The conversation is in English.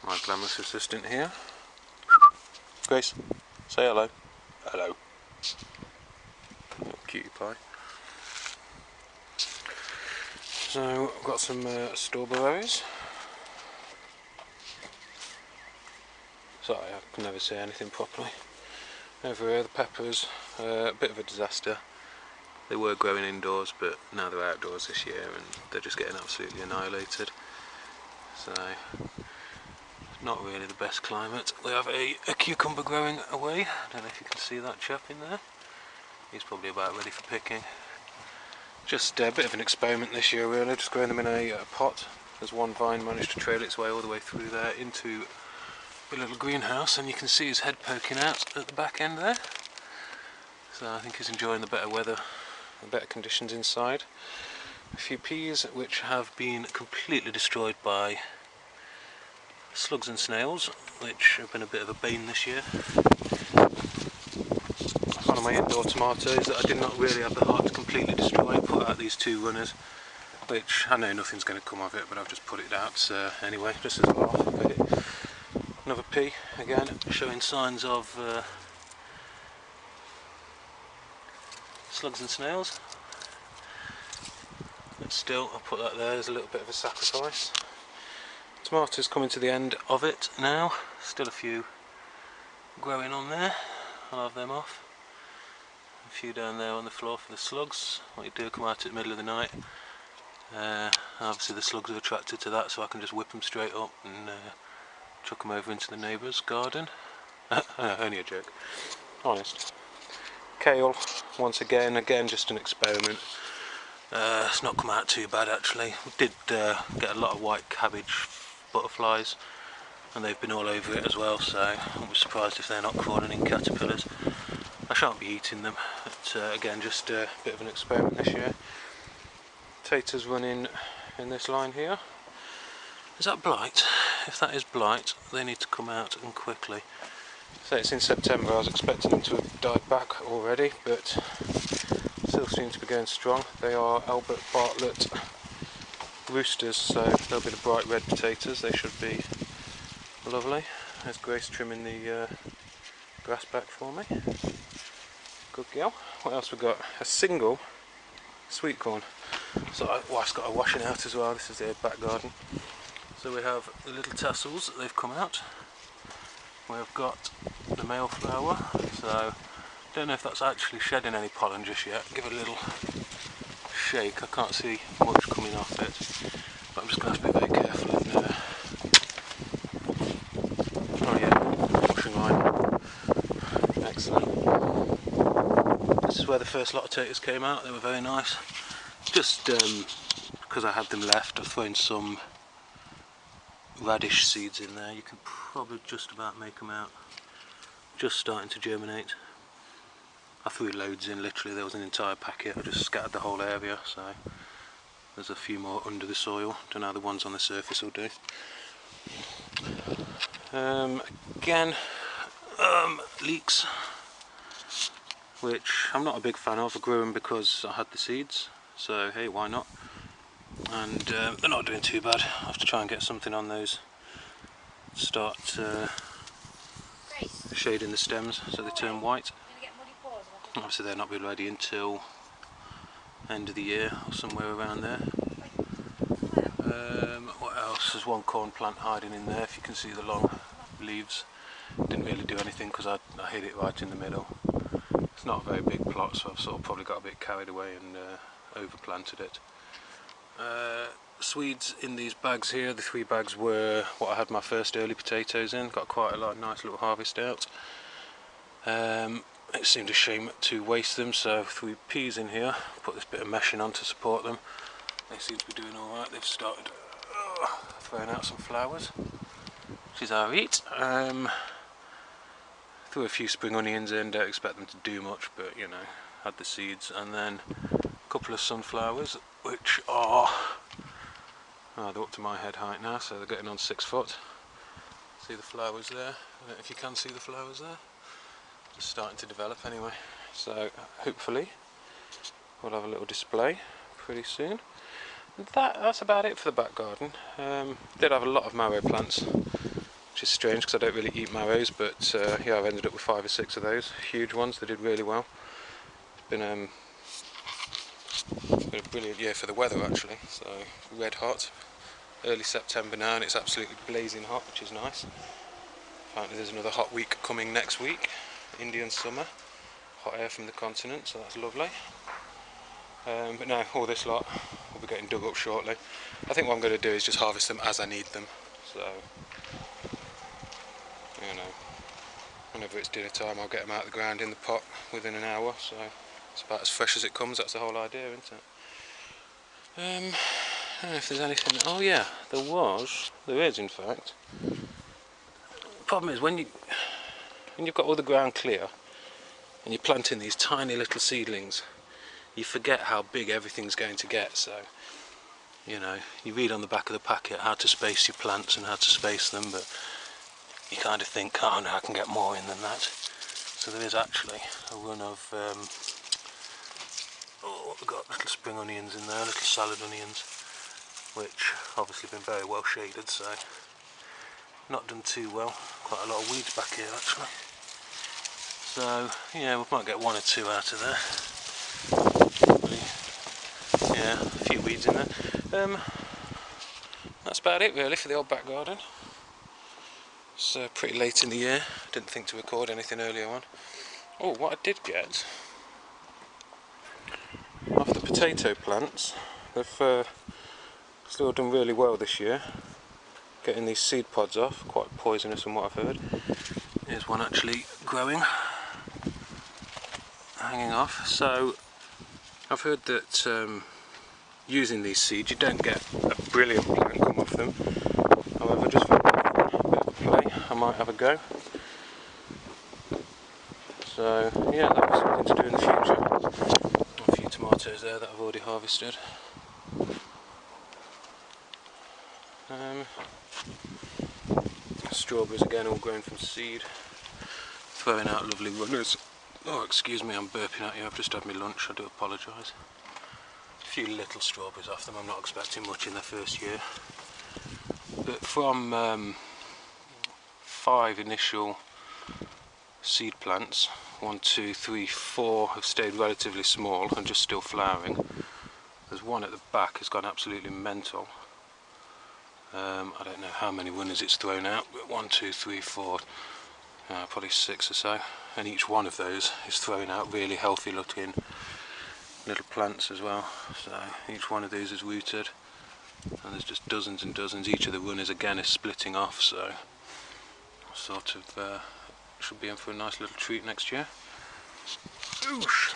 My glamorous assistant here. Grace, say hello. Hello. Little cutie pie. So I've got some strawberries. Sorry, I can never say anything properly. Over here, the peppers, a bit of a disaster. They were growing indoors, but now they're outdoors this year and they're just getting absolutely annihilated. So, not really the best climate. We have a cucumber growing away. I don't know if you can see that chap in there. He's probably about ready for picking. Just a bit of an experiment this year really, just growing them in a pot. There's one vine managed to trail its way all the way through there into a little greenhouse, and you can see his head poking out at the back end there. So I think he's enjoying the better weather and better conditions inside. A few peas which have been completely destroyed by slugs and snails, which have been a bit of a bane this year. One of my indoor tomatoes that I did not really have the heart to completely destroy. I put out these two runners, which I know nothing's going to come of it, but I've just put it out anyway, just as a laugh. Another pea, again, showing signs of slugs and snails. But still, I'll put that there as a little bit of a sacrifice. Tomatoes coming to the end of it now. Still a few growing on there. I'll have them off. A few down there on the floor for the slugs. What you do, come out at the middle of the night. Obviously the slugs are attracted to that, so I can just whip them straight up and chuck them over into the neighbour's garden. Only a joke. Honest. Kale, once again just an experiment. It's not come out too bad actually. We did get a lot of white cabbage butterflies, and they've been all over it as well, so I'm surprised if they're not crawling in caterpillars. I shan't be eating them, but again just a bit of an experiment this year. Potatoes running in this line here. Is that blight? If that is blight, they need to come out and quickly. So it's in September, I was expecting them to have died back already, but still seem to be going strong. They are Albert Bartlett roosters, so they'll be the bright red potatoes. They should be lovely. There's Grace trimming the grass back for me. Good girl. What else we got? A single sweet corn. So my wife's got her washing out as well. This is their back garden. So we have the little tassels that they've come out. We've got the male flower. So don't know if that's actually shedding any pollen just yet. Give it a little shake. I can't see much coming off it, but I'm just going to have to be very careful and oh yeah, washing line. Excellent. This is where the first lot of taters came out. They were very nice. Just because I had them left, I've thrown some radish seeds in there. You can probably just about make them out. Just starting to germinate. I threw loads in, literally there was an entire packet. I just scattered the whole area, so there's a few more under the soil. Don't know how the ones on the surface will do. Again, leeks, which I'm not a big fan of. I grew them because I had the seeds, so hey, why not? And they're not doing too bad. I have to try and get something on those. Start shading the stems so they turn white. Obviously they're not be ready until end of the year or somewhere around there. What else? There's one corn plant hiding in there, if you can see the long leaves. Didn't really do anything because I hid it right in the middle. It's not a very big plot, so I've sort of probably got a bit carried away and overplanted it. Swedes in these bags here. The 3 bags were what I had my first early potatoes in. Got quite a lot, nice little harvest out. It seemed a shame to waste them, so 3 peas in here. Put this bit of meshing on to support them. They seem to be doing alright. They've started throwing out some flowers, which is our eat. Threw a few spring onions in, don't expect them to do much, but you know, had the seeds. And then a couple of sunflowers, which are, they're up to my head height now, so they're getting on 6 foot. See the flowers there? I don't know if you can see the flowers there. Just starting to develop anyway, so hopefully we'll have a little display pretty soon. And that's about it for the back garden. Did have a lot of marrow plants which is strange because I don't really eat marrows, but yeah, I've ended up with 5 or 6 of those huge ones. They did really well. It's been a brilliant year for the weather actually, so red hot. Early September now and it's absolutely blazing hot, which is nice. Apparently there's another hot week coming next week, Indian summer, hot air from the continent, so that's lovely. But no, all this lot will be getting dug up shortly. I think what I'm going to do is just harvest them as I need them, so you know, whenever it's dinner time I'll get them out of the ground in the pot within an hour, so it's about as fresh as it comes. That's the whole idea, isn't it? I don't know if there's anything. Oh yeah, there is in fact. The problem is when you've got all the ground clear and you're planting these tiny little seedlings, you forget how big everything's going to get. So you know, you read on the back of the packet how to space your plants and how to space them, but you kind of think, oh no, I can get more in than that. So there is actually a run of oh, we've got little spring onions in there, little salad onions, which obviously been very well shaded, so not done too well. Quite a lot of weeds back here actually. So yeah, we might get 1 or 2 out of there. Yeah, a few weeds in there. That's about it really for the old back garden. It's pretty late in the year. Didn't think to record anything earlier on. Oh, what I did get off the potato plants, they've still done really well this year. Getting these seed pods off, quite poisonous from what I've heard. Here's one actually growing, hanging off. So I've heard that using these seeds you don't get a brilliant plant come off them. However, just for a bit of a play, I might have a go. So yeah, that'll be something to do in the future. A few tomatoes there that I've already harvested. Strawberries again, all grown from seed. Throwing out lovely runners. Oh, excuse me, I'm burping at you. I've just had my lunch. I do apologise. A few little strawberries off them. I'm not expecting much in their first year. But from 5 initial seed plants, 1, 2, 3, 4 have stayed relatively small and just still flowering. There's one at the back has gone absolutely mental. I don't know how many runners it's thrown out, but 1, 2, 3, 4, probably 6 or so, and each one of those is throwing out really healthy looking little plants as well. So each one of these is rooted, and there's just dozens and dozens. Each of the runners again is splitting off, so sort of should be in for a nice little treat next year. Oosh.